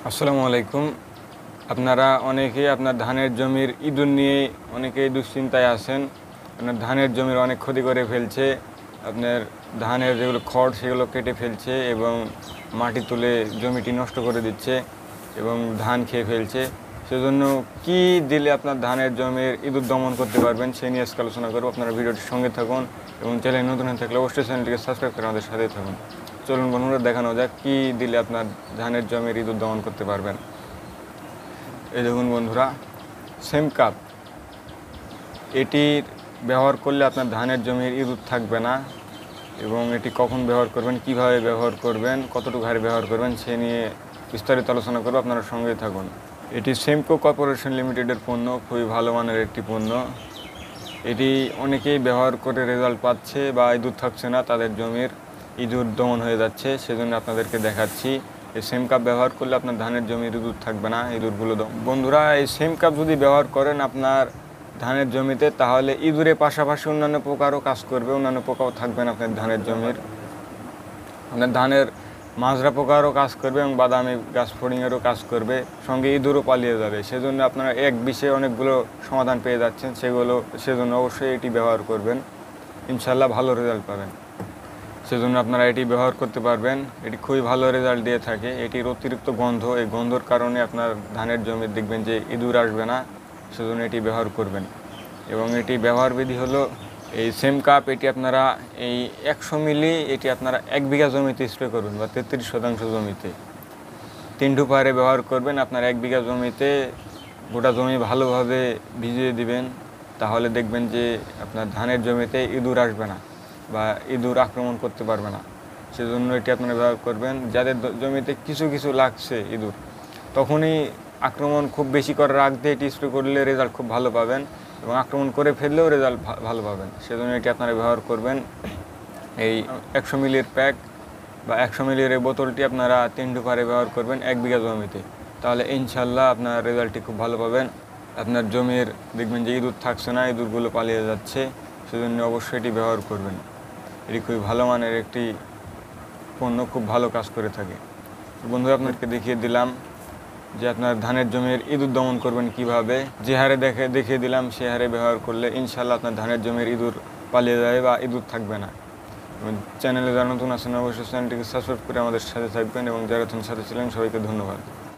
আসসালামু আলাইকুম। আপনারা অনেকেই আপনার ধানের জমির ইঁদুর নিয়ে অনেকেই দুশ্চিন্তায় আছেন। আপনার ধানের জমির অনেক ক্ষতি করে ফেলছে। আপনার ধানের যেগুলো খড় সেগুলো কেটে ফেলছে এবং মাটি তুলে জমিটি নষ্ট করে দিচ্ছে এবং ধান খেয়ে ফেলছে। সেজন্য কি দিলে আপনার ধানের জমির ইঁদুর দমন করতে পারবেন সে নিয়ে আজকে আলোচনা করব। আপনারা ভিডিওটির সঙ্গে থাকুন এবং চ্যানেল নতুন হয়ে থাকলে অবশ্যই চ্যানেলটিকে সাবস্ক্রাইব করে আমাদের সাথে থাকুন। চলুন বন্ধুরা, দেখানো যাক কী দিলে আপনার ধানের জমির ইঁদুর দমন করতে পারবেন। এই দেখুন বন্ধুরা, সেম কাপ এটির ব্যবহার করলে আপনার ধানের জমির ইঁদুর থাকবে না। এবং এটি কখন ব্যবহার করবেন, কিভাবে ব্যবহার করবেন, কতটুকু হারে ব্যবহার করবেন সে নিয়ে বিস্তারিত আলোচনা করব। আপনারা সঙ্গে থাকুন। এটি সেমকো কর্পোরেশন লিমিটেডের পণ্য, খুবই ভালো মানের একটি পণ্য। এটি অনেকেই ব্যবহার করে রেজাল্ট পাচ্ছে বা ইঁদুর থাকছে না, তাদের জমির ইঁদুর দমন হয়ে যাচ্ছে। সেজন্য আপনাদেরকে দেখাচ্ছি। এই সেম কাপ ব্যবহার করলে আপনার ধানের জমির ইঁদুর থাকবে না, ইঁদুরগুলো বন্ধুরা এই সেম কাপ যদি ব্যবহার করেন আপনার ধানের জমিতে, তাহলে ইঁদুরের পাশাপাশি অন্যান্য পোকারও কাজ করবে, অন্যান্য পোকাও থাকবেন আপনার ধানের জমির। আপনার ধানের মাজরা পোকারও কাজ করবে এবং বাদামি গাছ ফড়িংয়েরও কাজ করবে, সঙ্গে ইঁদুরও পালিয়ে যাবে। সেজন্য আপনারা এক বিষয়ে অনেকগুলো সমাধান পেয়ে যাচ্ছেন, সেজন্য অবশ্যই এটি ব্যবহার করবেন, ইনশাল্লাহ ভালো রেজাল্ট পাবেন। সেজন্য আপনারা এটি ব্যবহার করতে পারবেন। এটি খুবই ভালো রেজাল্ট দিয়ে থাকে। এটির অতিরিক্ত গন্ধ, এই গন্ধর কারণে আপনার ধানের জমি দেখবেন যে ইঁদুর আসবে না, সেজন্য এটি ব্যবহার করবেন। এবং এটি ব্যবহার বিধি হলো এই সেম কাপ, এটি আপনারা এই 100 মিলি এটি আপনারা 1 বিঘা জমিতে স্প্রে করবেন বা 33% জমিতে 3 ডুপারে ব্যবহার করবেন। আপনার 1 বিঘা জমিতে গোটা জমি ভালোভাবে ভিজিয়ে দিবেন, তাহলে দেখবেন যে আপনার ধানের জমিতে ইঁদুর আসবে না বা ইঁদুর আক্রমণ করতে পারবে না। সেজন্য এটি আপনারা ব্যবহার করবেন। যাদের জমিতে কিছু কিছু লাগছে ইঁদুর, তখনই আক্রমণ খুব বেশি করার আগ দিয়ে এটি স্প্রে করলে রেজাল্ট খুব ভালো পাবেন এবং আক্রমণ করে ফেললেও রেজাল্ট ভালো পাবেন। সেজন্য এটি আপনারা ব্যবহার করবেন। এই 100 মিলির প্যাক বা 100 মিলির এই বোতলটি আপনারা 3 ডুপারে ব্যবহার করবেন 1 বিঘা জমিতে, তাহলে ইনশাল্লাহ আপনার রেজাল্টটি খুব ভালো পাবেন। আপনার জমির দেখবেন যে ইঁদুর থাকছে না, ইঁদুরগুলো পালিয়ে যাচ্ছে। সেজন্য অবশ্যই এটি ব্যবহার করবেন। এটি খুবই ভালো মানের একটি পণ্য, খুব ভালো কাজ করে থাকে। বন্ধুরা, আপনাদেরকে দেখিয়ে দিলাম যে আপনার ধানের জমির ইঁদুর দমন করবেন কিভাবে। যে হারে দেখিয়ে দিলাম সে হারে ব্যবহার করলে ইনশাল্লাহ আপনার ধানের জমির ইঁদুর পালিয়ে যাবে বা ইঁদুর থাকবে না। এবং চ্যানেলে যারা নতুন আছেন অবশ্যই চ্যানেলটিকে সাবস্ক্রাইব করে আমাদের সাথে থাকবেন এবং যারা সাথে ছিলেন সবাইকে ধন্যবাদ।